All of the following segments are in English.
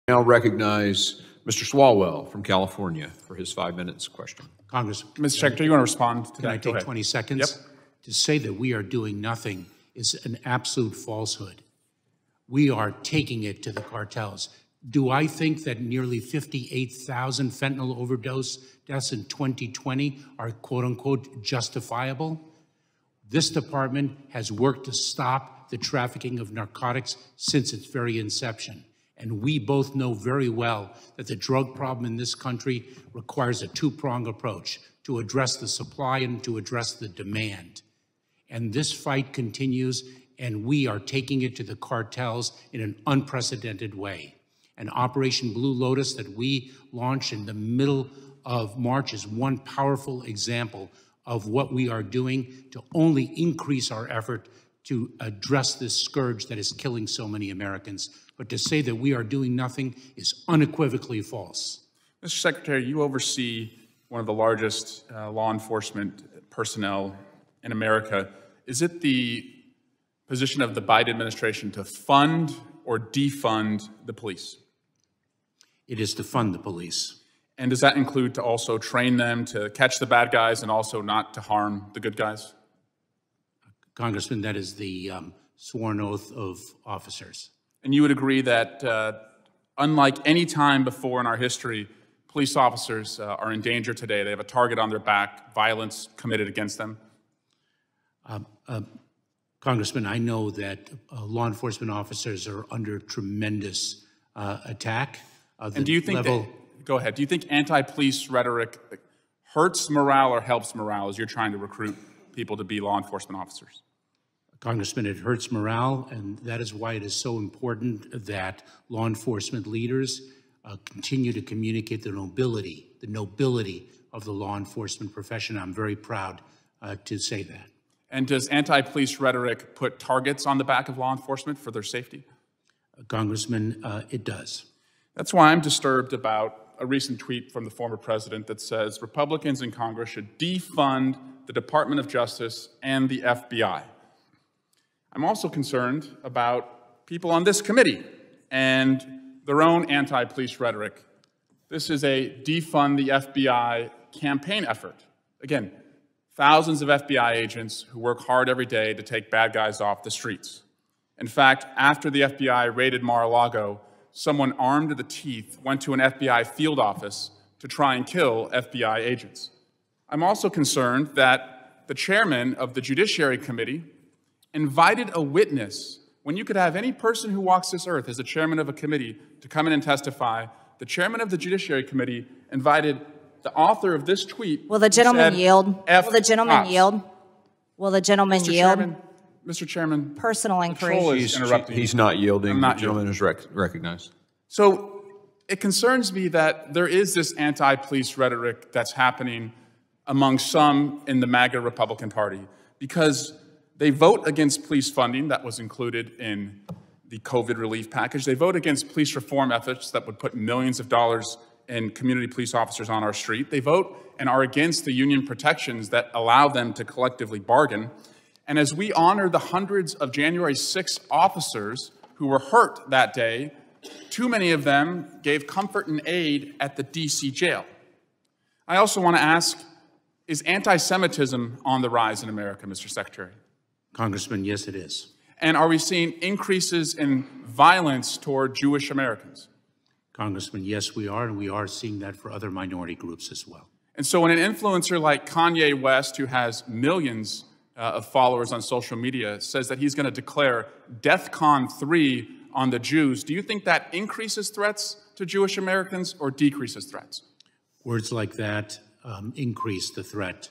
Now recognize Mr. Swalwell from California for his 5 minutes question. Congress. Mr. Secretary, you want to respond to that? Can I take 20 seconds? Yep. To say that we are doing nothing is an absolute falsehood. We are taking it to the cartels. Do I think that nearly 58,000 fentanyl overdose deaths in 2020 are quote unquote justifiable? This department has worked to stop the trafficking of narcotics since its very inception. And we both know very well that the drug problem in this country requires a two-pronged approach to address the supply and to address the demand. And this fight continues, and we are taking it to the cartels in an unprecedented way. And Operation Blue Lotus that we launched in the middle of March is one powerful example of what we are doing to only increase our effort to address this scourge that is killing so many Americans. But to say that we are doing nothing is unequivocally false. Mr. Secretary, you oversee one of the largest law enforcement personnel in America. Is it the position of the Biden administration to fund or defund the police? It is to fund the police. And does that include to also train them to catch the bad guys and also not to harm the good guys? Congressman, that is the sworn oath of officers. And you would agree that unlike any time before in our history, police officers are in danger today. They have a target on their back, violence committed against them. Congressman, I know that law enforcement officers are under tremendous attack. And do you think go ahead, do you think anti-police rhetoric hurts morale or helps morale as you're trying to recruit people to be law enforcement officers? Congressman, it hurts morale, and that is why it is so important that law enforcement leaders continue to communicate the nobility of the law enforcement profession. I'm very proud to say that. And does anti-police rhetoric put targets on the back of law enforcement for their safety? Congressman, it does. That's why I'm disturbed about a recent tweet from the former president that says Republicans in Congress should defund the Department of Justice and the FBI. I'm also concerned about people on this committee and their own anti-police rhetoric. This is a defund the FBI campaign effort. Again, thousands of FBI agents who work hard every day to take bad guys off the streets. In fact, after the FBI raided Mar-a-Lago, someone armed to the teeth went to an FBI field office to try and kill FBI agents. I'm also concerned that the chairman of the Judiciary Committee invited a witness. When you could have any person who walks this earth as the chairman of a committee to come in and testify, the chairman of the Judiciary Committee invited the author of this tweet. Will the gentleman yield? Will the gentleman yield? Will the gentleman yield? Mr. Chairman, personal inquiry. He's not yielding. The gentleman is recognized. So it concerns me that there is this anti-police rhetoric that's happening among some in the MAGA Republican Party because they vote against police funding that was included in the COVID relief package. They vote against police reform efforts that would put millions of dollars in community police officers on our street. They vote and are against the union protections that allow them to collectively bargain. And as we honor the hundreds of January 6th officers who were hurt that day, too many of them gave comfort and aid at the DC jail. I also want to ask, is anti-Semitism on the rise in America, Mr. Secretary? Congressman, yes, it is. And are we seeing increases in violence toward Jewish Americans? Congressman, yes, we are, and we are seeing that for other minority groups as well. And so when an influencer like Kanye West, who has millions of followers on social media, says that he's going to declare DEFCON 3 on the Jews, do you think that increases threats to Jewish Americans or decreases threats? Words like that increase the threat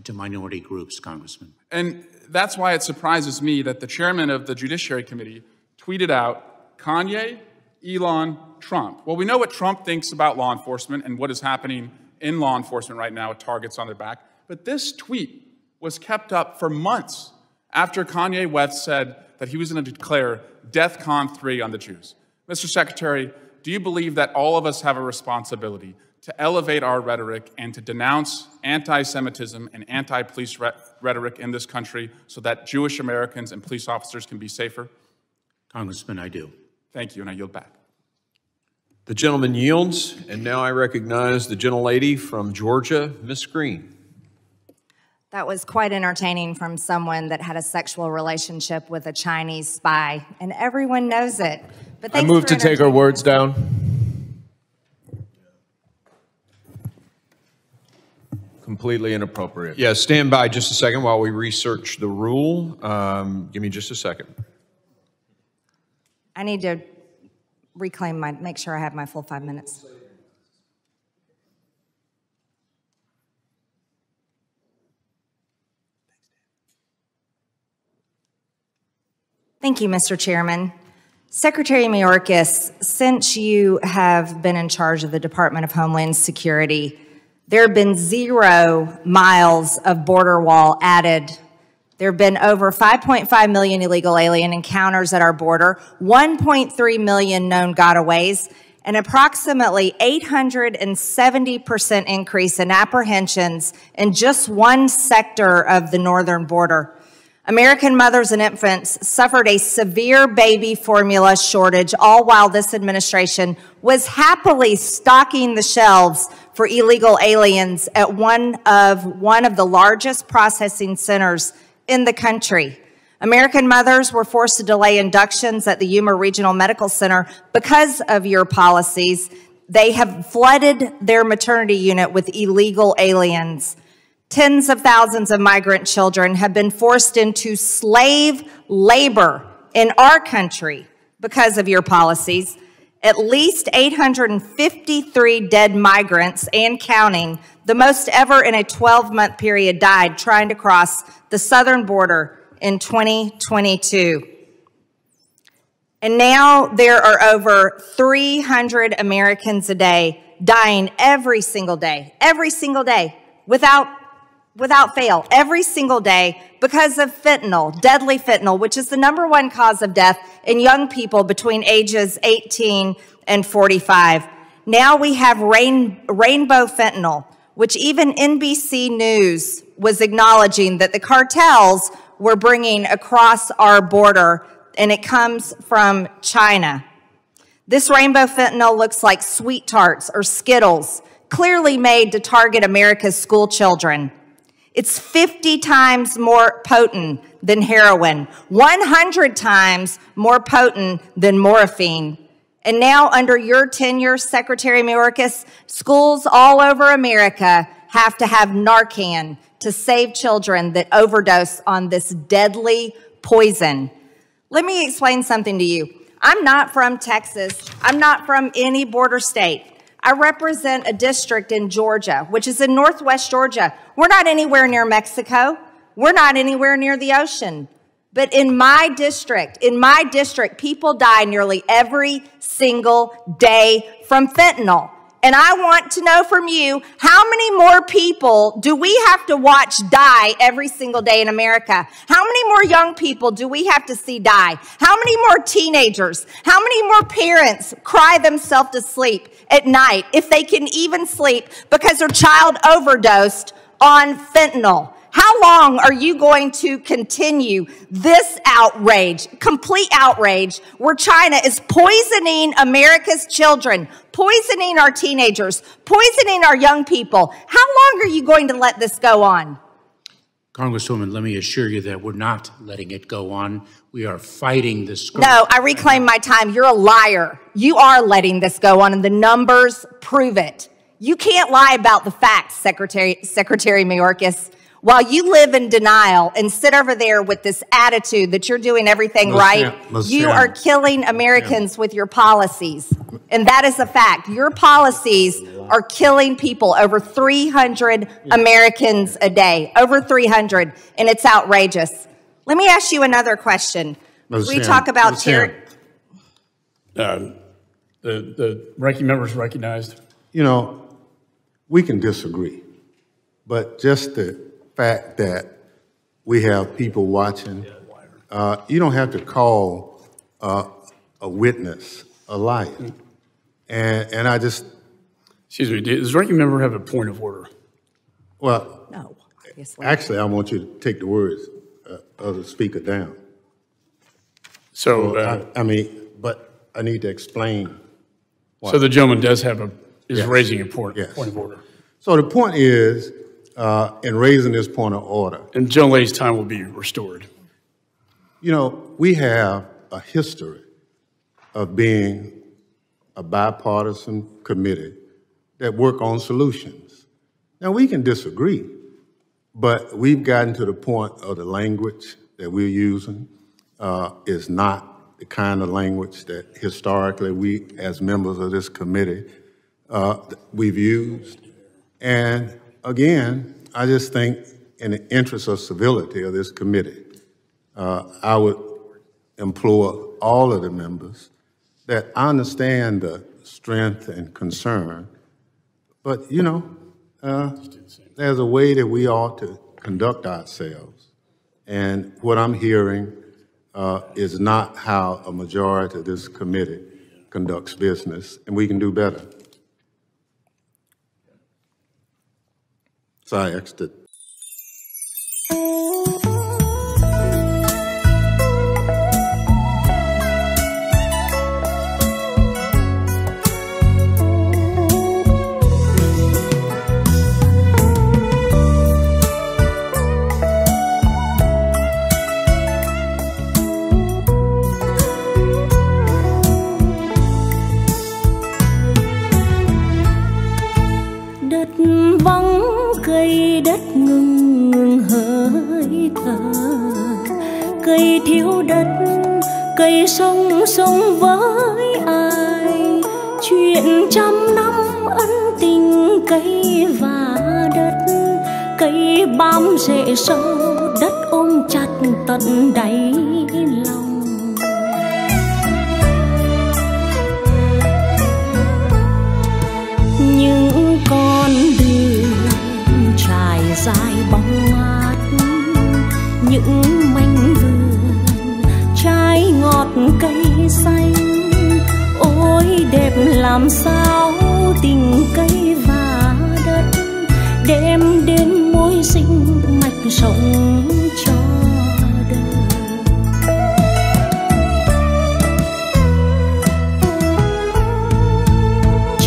to minority groups, Congressman. And that's why it surprises me that the chairman of the Judiciary Committee tweeted out, Kanye, Elon, Trump. Well, we know what Trump thinks about law enforcement and what is happening in law enforcement right now with targets on their back. But this tweet was kept up for months after Kanye West said that he was going to declare DEFCON 3 on the Jews. Mr. Secretary, do you believe that all of us have a responsibility to elevate our rhetoric and to denounce anti-Semitism and anti-police rhetoric in this country so that Jewish Americans and police officers can be safer? Congressman, I do. Thank you, and I yield back. The gentleman yields, and now I recognize the gentlelady from Georgia, Ms. Greene. That was quite entertaining from someone that had a sexual relationship with a Chinese spy, and everyone knows it. But I move to take her words down. Completely inappropriate. Yeah, stand by just a second while we research the rule. Give me just a second. I need to make sure I have my full 5 minutes. Thank you, Mr. Chairman. Secretary Mayorkas, since you have been in charge of the Department of Homeland Security, there have been 0 miles of border wall added. There have been over 5.5 million illegal alien encounters at our border, 1.3 million known gotaways, and approximately 870% increase in apprehensions in just one sector of the northern border. American mothers and infants suffered a severe baby formula shortage, all while this administration was happily stocking the shelves for illegal aliens at one of the largest processing centers in the country. American mothers were forced to delay inductions at the Yuma Regional Medical Center because of your policies. They have flooded their maternity unit with illegal aliens. Tens of thousands of migrant children have been forced into slave labor in our country because of your policies. At least 853 dead migrants and counting, the most ever in a 12-month period, died trying to cross the southern border in 2022. And now there are over 300 Americans a day dying every single day, without fail, every single day because of fentanyl, deadly fentanyl, which is the #1 cause of death in young people between ages 18 and 45. Now we have rainbow fentanyl, which even NBC News was acknowledging that the cartels were bringing across our border, and it comes from China. This rainbow fentanyl looks like Sweet Tarts or Skittles, clearly made to target America's school children. It's 50 times more potent than heroin, 100 times more potent than morphine. And now, under your tenure, Secretary Mayorkas, schools all over America have to have Narcan to save children that overdose on this deadly poison. Let me explain something to you. I'm not from Texas. I'm not from any border state. I represent a district in Georgia, which is in northwest Georgia. We're not anywhere near Mexico. We're not anywhere near the ocean. But in my district, people die nearly every single day from fentanyl. And I want to know from you, how many more people do we have to watch die every single day in America? How many more young people do we have to see die? How many more teenagers? How many more parents cry themselves to sleep at night, if they can even sleep, because their child overdosed on fentanyl? How long are you going to continue this outrage, complete outrage, where China is poisoning America's children, poisoning our teenagers, poisoning our young people? How long are you going to let this go on? Congresswoman, let me assure you that we're not letting it go on. We are fighting this. No, I reclaim my time. You're a liar. You are letting this go on, and the numbers prove it. You can't lie about the facts, Secretary Mayorkas. While you live in denial and sit over there with this attitude that you're doing everything right, you are killing Americans with your policies. And that is a fact. Your policies are killing people, over 300 Americans a day, over 300, and it's outrageous. Let me ask you another question. We talk about terror. The ranking member is recognized. You know, we can disagree, but just the fact that we have people watching, you don't have to call a witness a liar. And I just... Excuse me, does the ranking member have a point of order? Well, No, obviously. actually, I want you to take the words of the speaker down. So, I mean, but I need to explain So the gentleman does have is Yes. raising a point Yes. of order. So the point is, in raising this point of order, And the gentlelady's time will be restored. you know, we have a history of being a bipartisan committee that work on solutions. Now, we can disagree, but we've gotten to the point of the language that we're using is not the kind of language that historically we, as members of this committee, we've used. And again, I just think in the interest of civility of this committee, I would implore all of the members that I understand the strength and concern, but you know, there's a way that we ought to conduct ourselves. And what I'm hearing is not how a majority of this committee conducts business, and we can do better. So I asked it. Cây đất ngừng ngừng hơi thở, cây thiếu đất, cây sông sông với ai, chuyện trăm năm ân tình cây và đất, cây bám rễ sâu, đất ôm chặt tận đáy lòng. Những con đường trải dài bóng mát, những mảnh vườn trái ngọt cây xanh, ôi đẹp làm sao tình cây và đất, đem đến mối sinh mạch sống cho đời.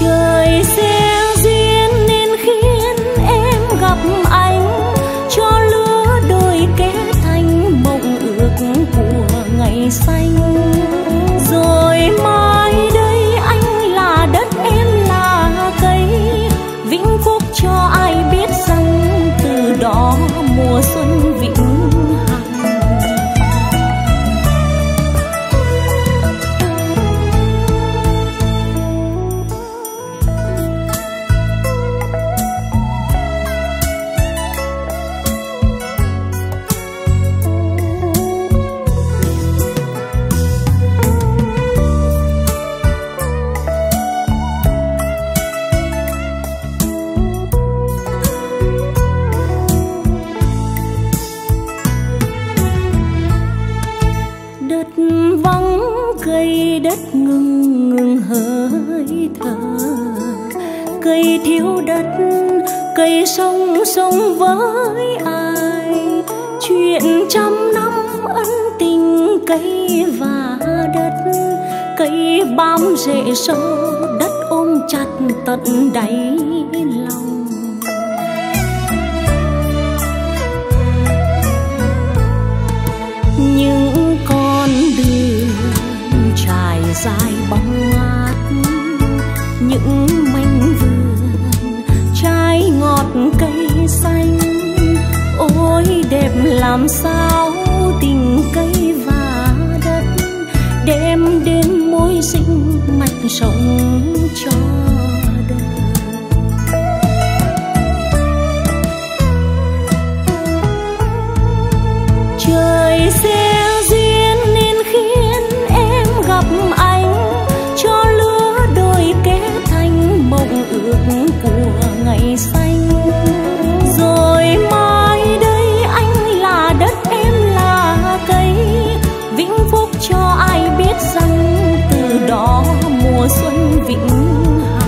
Trời sẽ duyên nên khiến em gặp anh, cho lứa đôi kết thành mộng ước của ngày xanh. Rồi mai đây anh là đất, em là cây, vĩnh phúc cho ai biết rằng từ đó mùa xuân vĩnh hằng. Cây đất ngừng ngừng hơi thở, cây thiếu đất, cây sông sông với ai, chuyện trăm năm ân tình cây và đất, cây bám rễ sâu, đất ôm chặt tận đáy lòng. Những con đường trải dài bóng mát, những mảnh vườn trái ngọt cây xanh, ôi đẹp làm sao tình cây và đất, đem đến mối sinh mạch sống cho đời. Trời sẽ duyên nên khiến em gặp anh, cho lứa đôi kết thành mộng ước của ngày xanh. Rồi mai đây anh là đất, em là cây, vĩnh phúc cho ai biết rằng từ đó mùa xuân vĩnh hằng.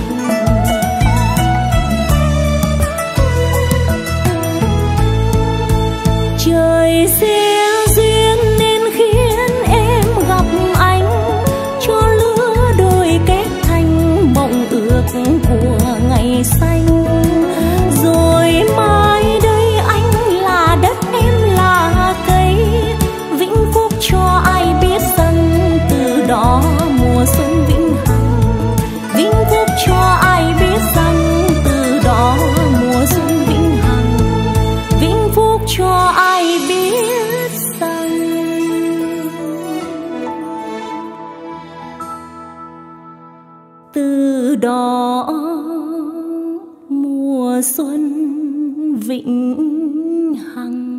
từ đó mùa xuân vĩnh hằng.